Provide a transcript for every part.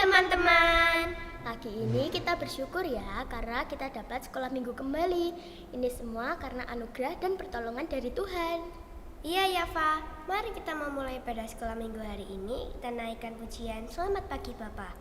teman-teman. Pagi ini kita bersyukur ya karena kita dapat sekolah minggu kembali. Ini semua karena anugerah dan pertolongan dari Tuhan. Iya Yafa, mari kita memulai pada sekolah minggu hari ini. Kita naikkan pujian Selamat Pagi Bapa.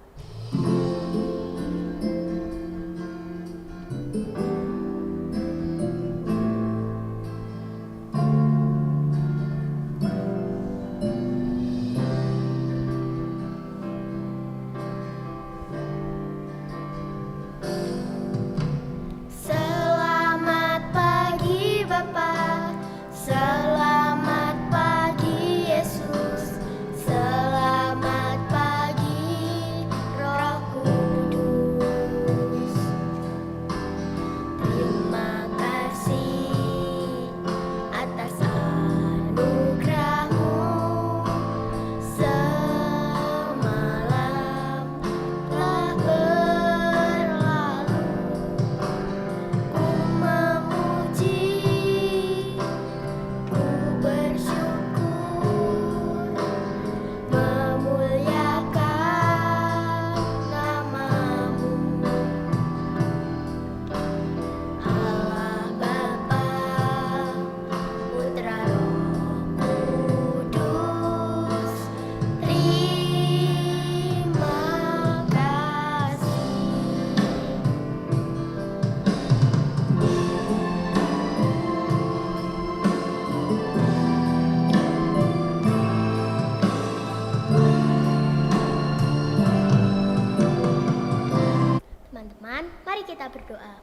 Teman-teman, mari kita berdoa.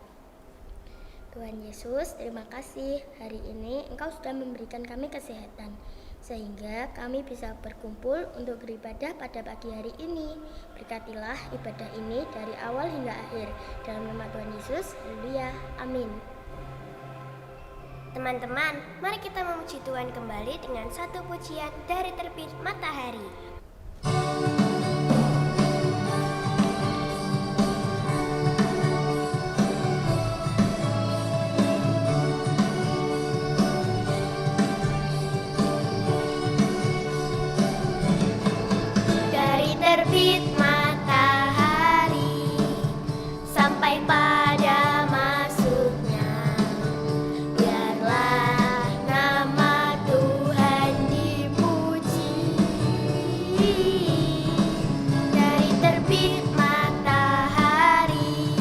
Tuhan Yesus, terima kasih hari ini Engkau sudah memberikan kami kesehatan, sehingga kami bisa berkumpul untuk beribadah pada pagi hari ini. Berkatilah ibadah ini dari awal hingga akhir. Dalam nama Tuhan Yesus, haleluya, amin. Teman-teman, mari kita memuji Tuhan kembali dengan satu pujian dari terbit matahari. Dari terbit matahari sampai pada masuknya, biarlah nama Tuhan dipuji. Dari terbit matahari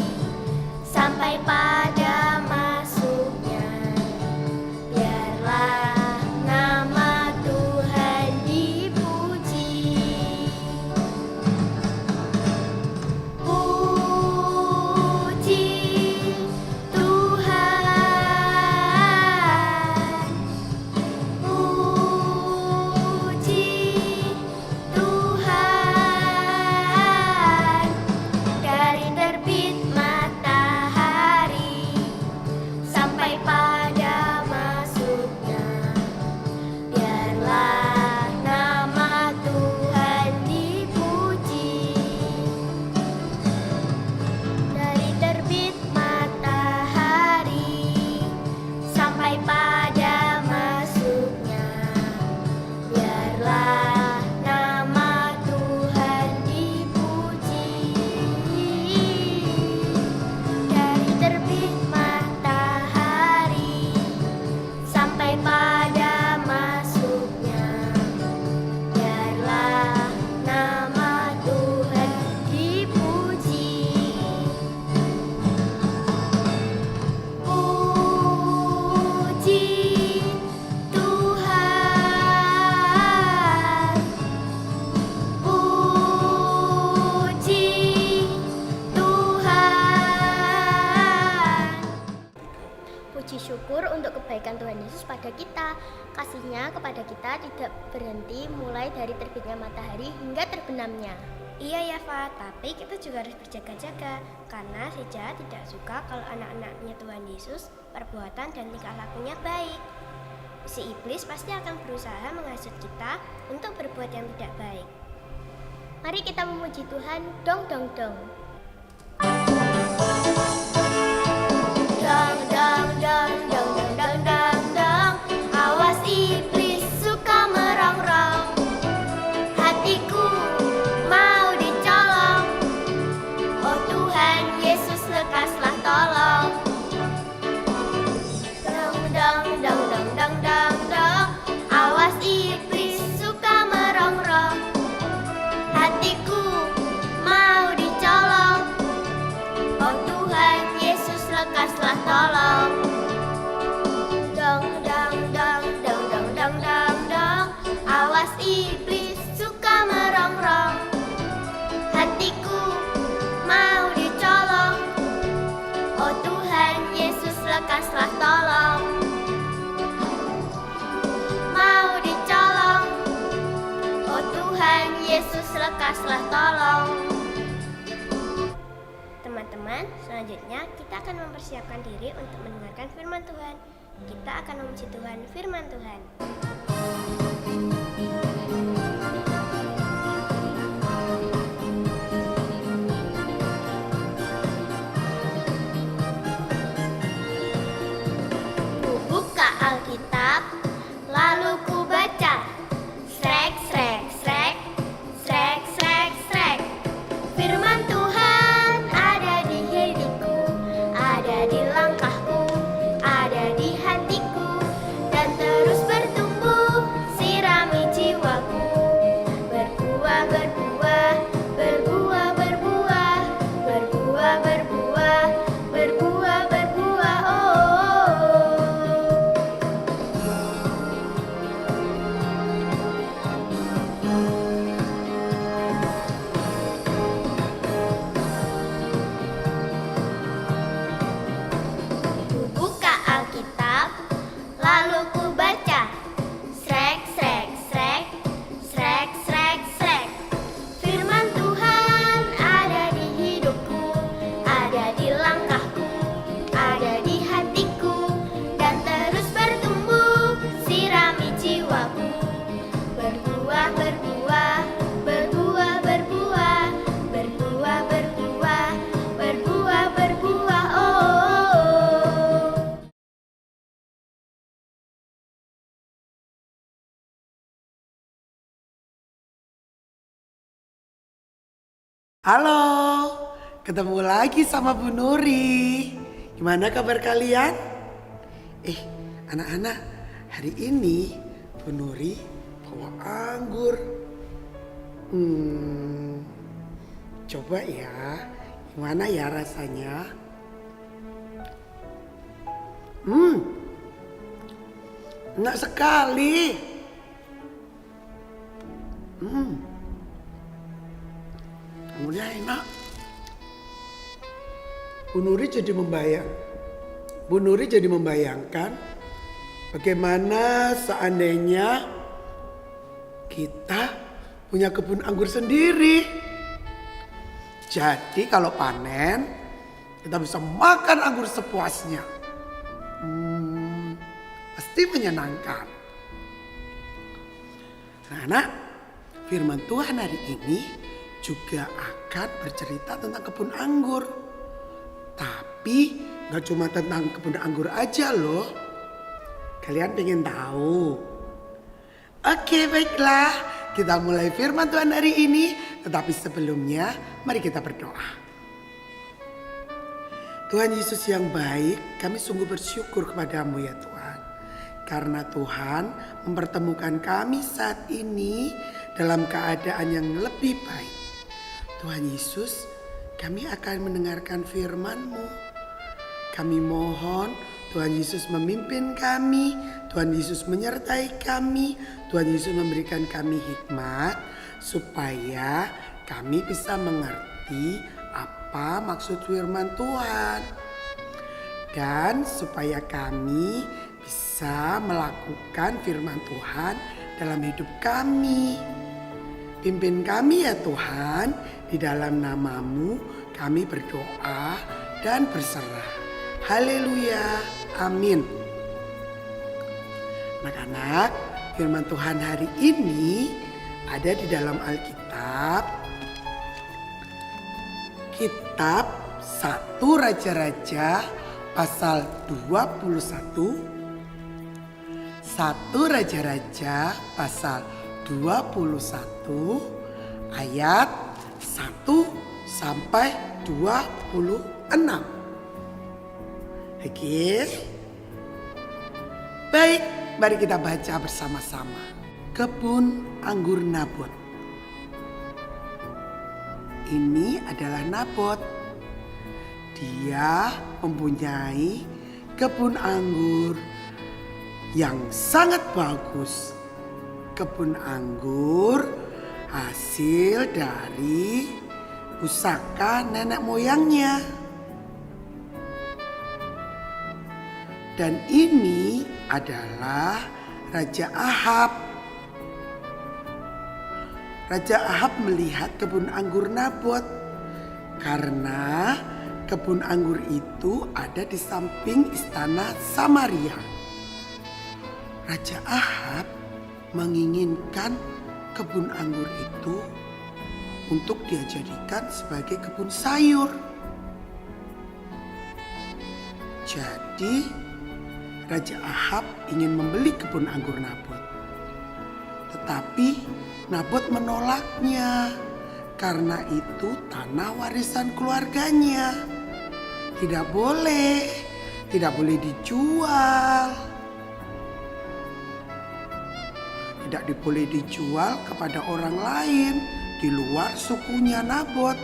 sampai pada masuknya, biarlah nama Tuhan dipuji. Puji syukur untuk kebaikan Tuhan Yesus pada kita. Kasih-Nya kepada kita tidak berhenti mulai dari terbitnya matahari hingga terbenamnya. Iya Yafa, tapi kita juga harus berjaga-jaga karena si jahat tidak suka kalau anak-anaknya Tuhan Yesus perbuatan dan tingkah lakunya baik. Si iblis pasti akan berusaha menghasut kita untuk berbuat yang tidak baik. Mari kita memuji Tuhan, dong dong dong. Dong dong dong dong dong dong dong dong. Awas iblis suka merongrong. Hatiku mau dicolong. tolong. Dong dong dong dong dong dong dong dong. Awas iblis suka merongrong. Hatiku mau dicolong. Oh Tuhan Yesus lekaslah tolong. Mau dicolong. Oh Tuhan Yesus lekaslah tolong. Teman-teman, selanjutnya kita akan mempersiapkan diri untuk mendengarkan firman Tuhan. Kita akan memuji Tuhan firman Tuhan. Ku buka Alkitab, lalu ku baca. Srek, srek, srek, srek, srek, srek. Firman Tuhan ada di hidupku, ada di langkahku, ada di hatiku, dan terus bertumbuh, sirami jiwaku. Berbuah, berbuah, berbuah, berbuah, berbuah, berbuah, berbuah, berbuah, Ku buka Alkitab, lalu ku baca. Srek, srek, srek, srek, srek, srek. Firman Tuhan ada di hidupku, ada di langkahku, ada di hatiku, dan terus bertumbuh, sirami jiwaku. Berbuah, berbuah, berbuah, berbuah, berbuah, berbuah, berbuah, berbuah, Halo, ketemu lagi sama Bu Nuri. Gimana kabar kalian? Anak-anak, hari ini Bu Nuri bawa anggur. Coba ya, gimana ya rasanya? Enak sekali. Angurnya enak. Bu Nuri jadi membayangkan bagaimana seandainya kita punya kebun anggur sendiri. Jadi kalau panen kita bisa makan anggur sepuasnya. Pasti menyenangkan. Nah, firman Tuhan hari ini juga akan bercerita tentang kebun anggur. Tapi gak cuma tentang kebun anggur aja loh. Kalian pengen tahu? Oke, baiklah, kita mulai firman Tuhan hari ini. Tetapi sebelumnya mari kita berdoa. Tuhan Yesus yang baik, kami sungguh bersyukur kepadamu ya Tuhan. Karena Tuhan mempertemukan kami saat ini dalam keadaan yang lebih baik. Tuhan Yesus, kami akan mendengarkan firman-Mu. Kami mohon Tuhan Yesus memimpin kami, Tuhan Yesus menyertai kami, Tuhan Yesus memberikan kami hikmat supaya kami bisa mengerti apa maksud firman Tuhan. Dan supaya kami bisa melakukan firman Tuhan dalam hidup kami. Pimpin kami ya Tuhan, di dalam nama-Mu kami berdoa dan berserah. Haleluya, amin. Anak-anak, firman Tuhan hari ini ada di dalam Alkitab. Kitab 1 Raja-Raja pasal 21. 1 Raja-Raja pasal 21 ayat 1 sampai 26. Oke. Baik, mari kita baca bersama-sama. Kebun anggur Nabot. Ini adalah Nabot. Dia mempunyai kebun anggur yang sangat bagus. Kebun anggur hasil dari pusaka nenek moyangnya. Dan ini adalah Raja Ahab. Raja Ahab melihat kebun anggur Nabot karena kebun anggur itu ada di samping istana Samaria. Raja Ahab menginginkan kebun anggur itu untuk dia jadikan sebagai kebun sayur. Jadi Raja Ahab ingin membeli kebun anggur Nabot. Tetapi Nabot menolaknya karena itu tanah warisan keluarganya. Tidak boleh dijual. Tidak boleh dijual kepada orang lain di luar sukunya Nabot.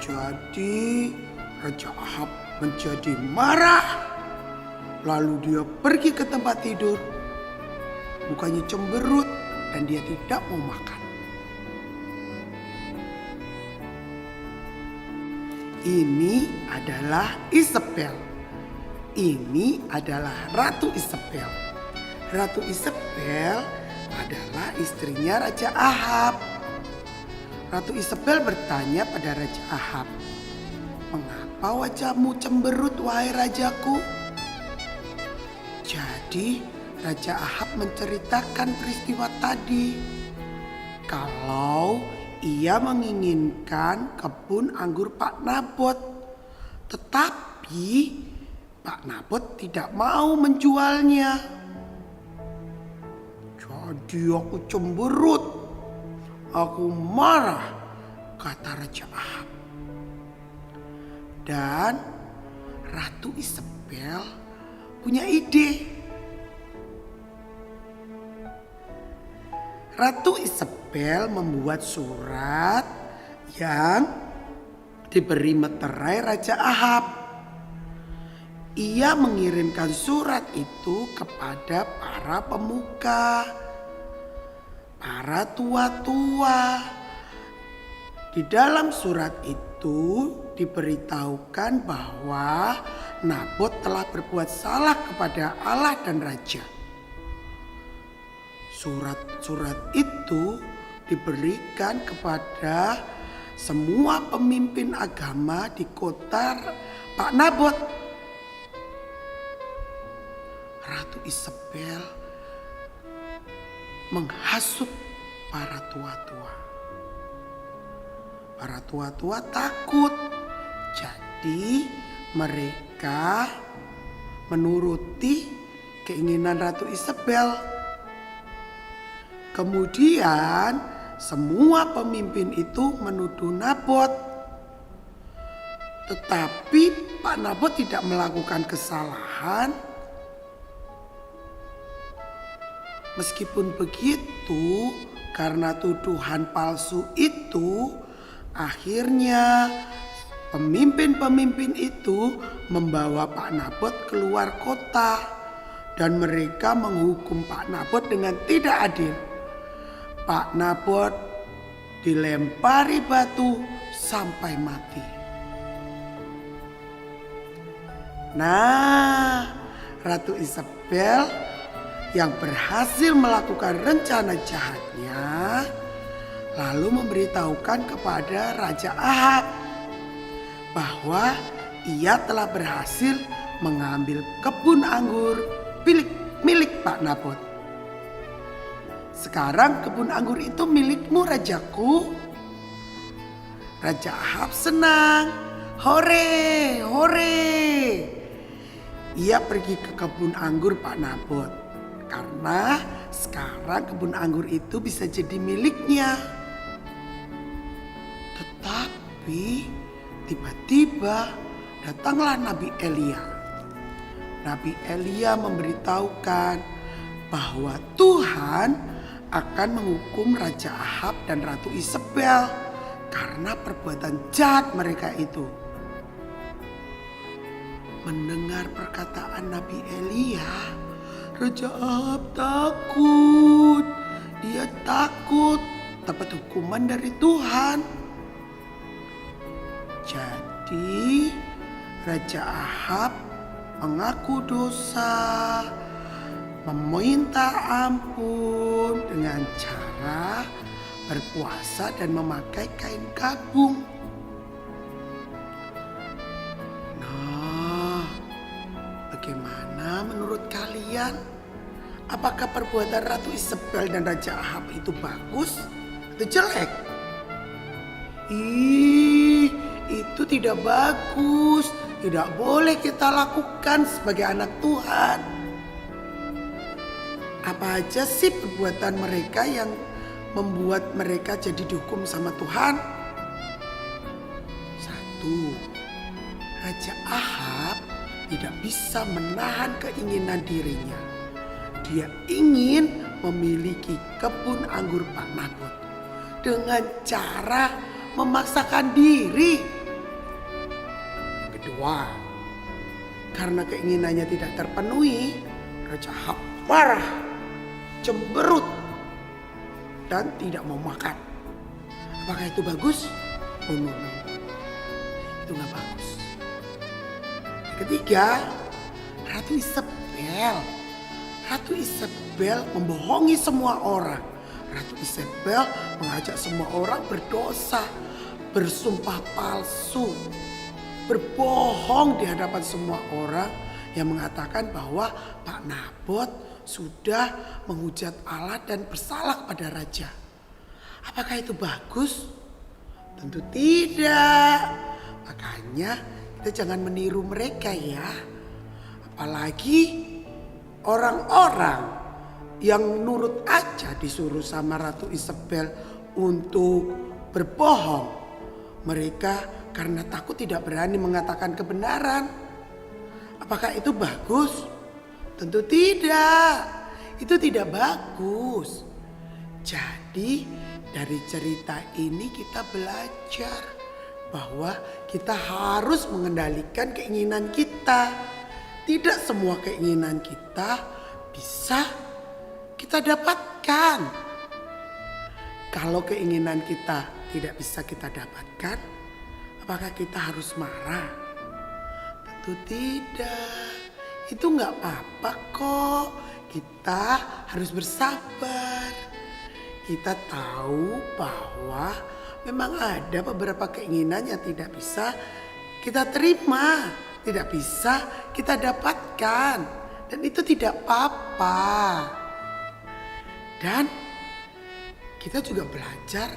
Jadi Raja Ahab menjadi marah. Lalu dia pergi ke tempat tidur. Mukanya cemberut dan dia tidak mau makan. Ini adalah Isabel. Ini adalah Ratu Isabel. Ratu Isabel adalah istrinya Raja Ahab. Ratu Isabel bertanya pada Raja Ahab, "Mengapa wajahmu cemberut, wahai rajaku?" Jadi Raja Ahab menceritakan peristiwa tadi. Kalau ia menginginkan kebun anggur Pak Nabot. Tetapi Pak Nabot tidak mau menjualnya. Jadi aku cemberut. Aku marah, kata Raja Ahab. Dan Ratu Isabel punya ide. Ratu Isabel membuat surat yang diberi meterai Raja Ahab. Ia mengirimkan surat itu kepada para pemuka, para tua-tua. Di dalam surat itu diberitahukan bahwa Nabot telah berbuat salah kepada Allah dan Raja. Surat-surat itu diberikan kepada semua pemimpin agama di kota Pak Nabot. Ratu Isabel menghasut para tua-tua. Para tua-tua takut. Jadi mereka menuruti keinginan Ratu Isabel. Kemudian semua pemimpin itu menuduh Nabot. Tetapi Pak Nabot tidak melakukan kesalahan. Meskipun begitu, karena tuduhan palsu itu, akhirnya pemimpin-pemimpin itu membawa Pak Nabot keluar kota. Dan mereka menghukum Pak Nabot dengan tidak adil. Pak Nabot dilempari batu sampai mati. Nah, Ratu Isabel yang berhasil melakukan rencana jahatnya lalu memberitahukan kepada Raja Ahab bahwa ia telah berhasil mengambil kebun anggur milik Pak Nabot. Sekarang kebun anggur itu milikmu, rajaku. Raja Ahab senang. Hore, hore. Ia pergi ke kebun anggur Pak Nabot. Karena sekarang kebun anggur itu bisa jadi miliknya. Tetapi tiba-tiba datanglah Nabi Elia. Nabi Elia memberitahukan bahwa Tuhan akan menghukum Raja Ahab dan Ratu Isabel karena perbuatan jahat mereka itu. mendengar perkataan Nabi Elia, Raja Ahab takut. Dia takut dapat hukuman dari Tuhan. Jadi Raja Ahab mengaku dosa, meminta ampun dengan cara berpuasa dan memakai kain gabung. Nah, bagaimana menurut kalian? Apakah perbuatan Ratu Isabel dan Raja Ahab itu bagus atau jelek? Itu tidak bagus. Tidak boleh kita lakukan sebagai anak Tuhan. Apa aja sih perbuatan mereka yang membuat mereka jadi dihukum sama Tuhan? 1. Raja Ahab tidak bisa menahan keinginan dirinya. Dia ingin memiliki kebun anggur Pak Nabot dengan cara memaksakan diri. Yang kedua, karena keinginannya tidak terpenuhi, Raja Ahab marah, cemberut, dan tidak mau makan. Apakah itu bagus? Oh no. Itu gak bagus. Yang ketiga, Ratu Isabel membohongi semua orang. Ratu Isabel mengajak semua orang berdosa, bersumpah palsu, berbohong di hadapan semua orang yang mengatakan bahwa Pak Nabot sudah menghujat Allah dan bersalah kepada raja. Apakah itu bagus? Tentu tidak. Makanya kita jangan meniru mereka ya. Apalagi orang-orang yang nurut aja disuruh sama Ratu Isabel untuk berbohong. Mereka karena takut tidak berani mengatakan kebenaran. Apakah itu bagus? Tentu tidak. Itu tidak bagus. Jadi dari cerita ini kita belajar bahwa kita harus mengendalikan keinginan kita. Tidak semua keinginan kita bisa kita dapatkan. Kalau keinginan kita tidak bisa kita dapatkan, apakah kita harus marah? Tentu tidak. Itu nggak apa-apa kok. Kita harus bersabar. Kita tahu bahwa memang ada beberapa keinginan yang tidak bisa kita terima, tidak bisa kita dapatkan, dan itu tidak apa-apa. Dan kita juga belajar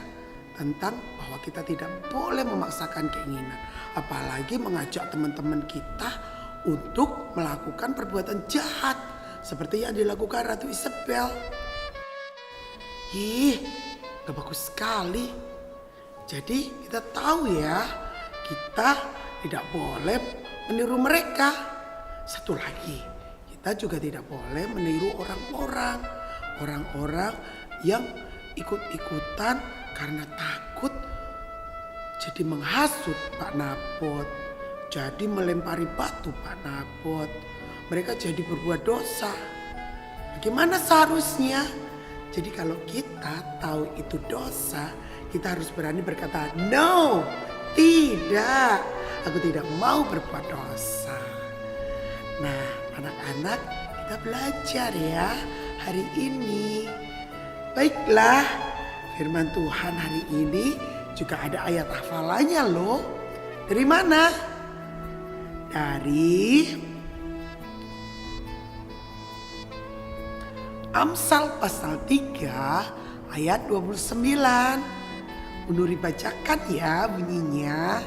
tentang bahwa kita tidak boleh memaksakan keinginan, apalagi mengajak teman-teman kita untuk melakukan perbuatan jahat seperti yang dilakukan Ratu Isabel. Gak bagus sekali. Jadi kita tahu ya, kita tidak boleh meniru mereka. Satu lagi, kita juga tidak boleh meniru orang-orang yang ikut-ikutan karena takut jadi menghasut Pak Nabot, jadi melempari batu Pak Nabot. Mereka jadi berbuat dosa. Bagaimana seharusnya? Jadi kalau kita tahu itu dosa, kita harus berani berkata, no, tidak, aku tidak mau berbuat dosa. Nah, anak-anak, kita belajar ya hari ini. Baiklah, firman Tuhan hari ini juga ada ayat hafalannya loh. Dari mana? Dari Amsal pasal 3 ayat 29. Undur dibacakan ya bunyinya.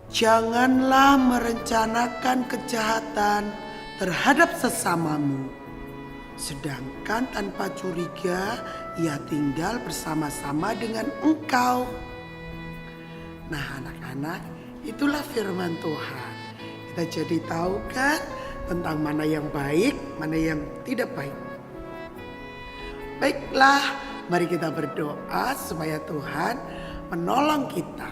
Janganlah merencanakan kejahatan terhadap sesamamu, sedangkan tanpa curiga ia tinggal bersama-sama dengan engkau. Nah anak-anak, itulah firman Tuhan. Kita jadi tahu kan tentang mana yang baik, mana yang tidak baik. Baiklah, mari kita berdoa supaya Tuhan menolong kita.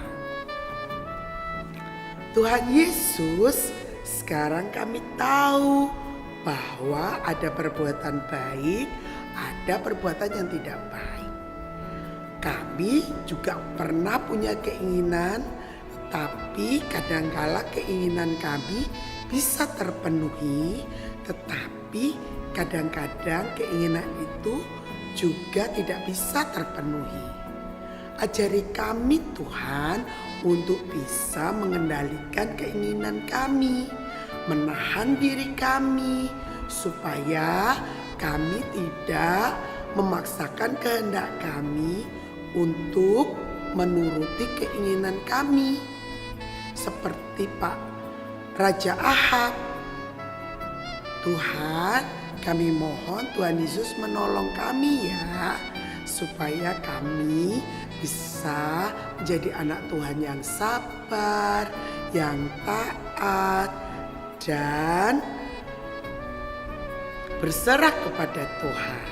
Tuhan Yesus, Sekarang kami tahu bahwa ada perbuatan baik, ada perbuatan yang tidak baik. Kami juga pernah punya keinginan, tapi kadangkala keinginan kami bisa terpenuhi, tetapi kadang-kadang keinginan itu juga tidak bisa terpenuhi. Ajari kami Tuhan untuk bisa mengendalikan keinginan kami, menahan diri kami, supaya kami tidak memaksakan kehendak kami untuk menuruti keinginan kami. Seperti Pak Raja Ahab. Tuhan, kami mohon Tuhan Yesus menolong kami ya, supaya kami bisa menjadi anak Tuhan yang sabar, yang taat, dan berserah kepada Tuhan.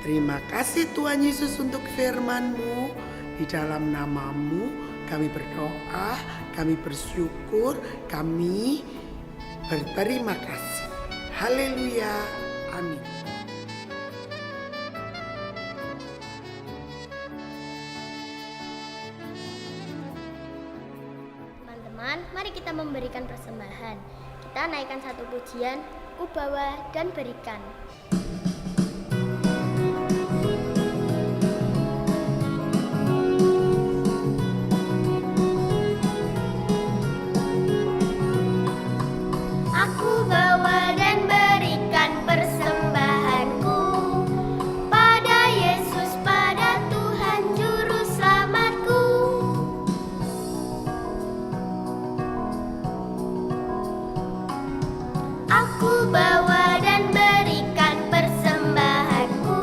Terima kasih Tuhan Yesus untuk firman-Mu. Di dalam nama-Mu kami berdoa, kami bersyukur, kami berterima kasih. Haleluya, amin. Teman-teman, mari kita memberikan persembahan. Kita naikkan satu pujian, Ku bawa dan berikan. Aku bawa dan berikan persembahanku pada Yesus, pada Tuhan Juru Selamatku. Aku bawa dan berikan persembahanku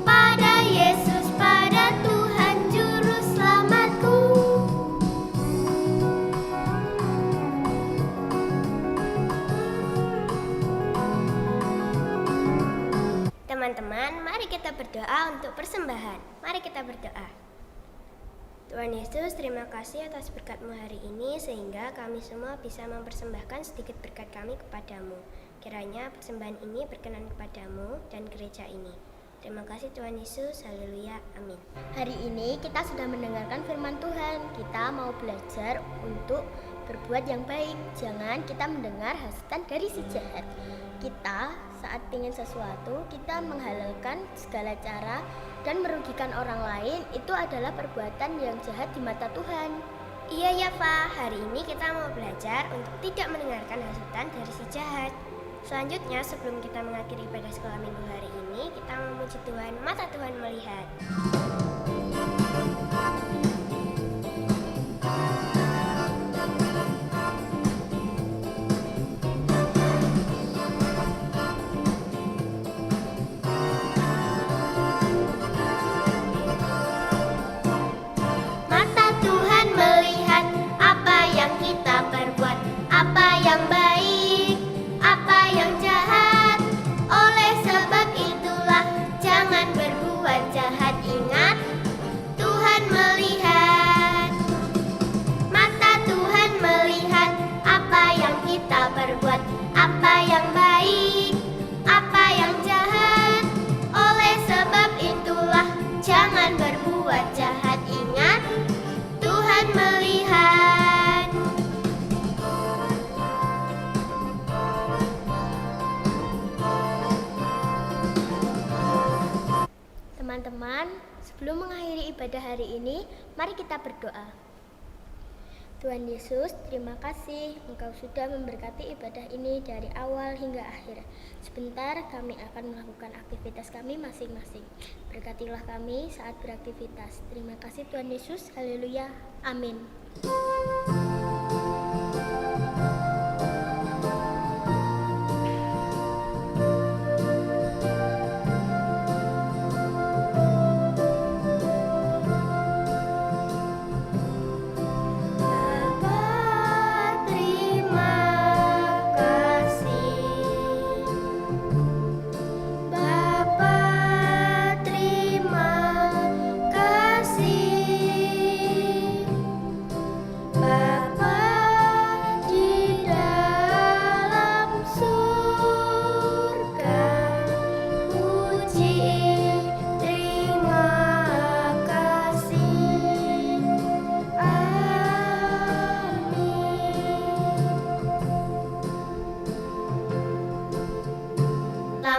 pada Yesus, pada Tuhan Juru Selamatku. Teman-teman, mari kita berdoa untuk persembahan. Mari kita berdoa. Tuhan Yesus, terima kasih atas berkat-Mu hari ini sehingga kami semua bisa mempersembahkan sedikit berkat kami kepadamu. Kiranya persembahan ini berkenan kepadamu dan gereja ini. Terima kasih Tuhan Yesus, haleluya, amin. Hari ini kita sudah mendengarkan firman Tuhan. Kita mau belajar untuk berbuat yang baik. Jangan kita mendengar hasutan dari si jahat. Kita saat ingin sesuatu, kita menghalalkan segala cara dan merugikan orang lain. Itu adalah perbuatan yang jahat di mata Tuhan. Iya ya Pak, hari ini kita mau belajar untuk tidak mendengarkan hasutan dari si jahat. Selanjutnya sebelum kita mengakhiri ibadah sekolah minggu hari ini, kita memuji Tuhan, mata Tuhan melihat. Mata Tuhan melihat apa yang kita perbuat, apa yang baik, apa yang jahat. Oleh sebab itulah jangan berbuat jahat. Ingat, Tuhan melihat. Mata Tuhan melihat apa yang kita perbuat, apa yang baik, apa yang jahat. Oleh sebab itulah jangan berbuat jahat. Ingat, Tuhan melihat. Teman-teman, sebelum mengakhiri ibadah hari ini, mari kita berdoa. Tuhan Yesus, terima kasih Engkau sudah memberkati ibadah ini dari awal hingga akhir. Sebentar kami akan melakukan aktivitas kami masing-masing. Berkatilah kami saat beraktivitas. Terima kasih Tuhan Yesus, haleluya, amin. Bapa, terima kasih. Bapa, terima kasih. Bapa,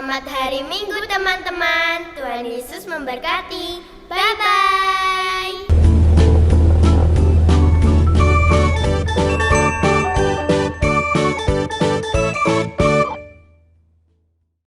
Selamat hari Minggu teman-teman. Tuhan Yesus memberkati. Bye-bye.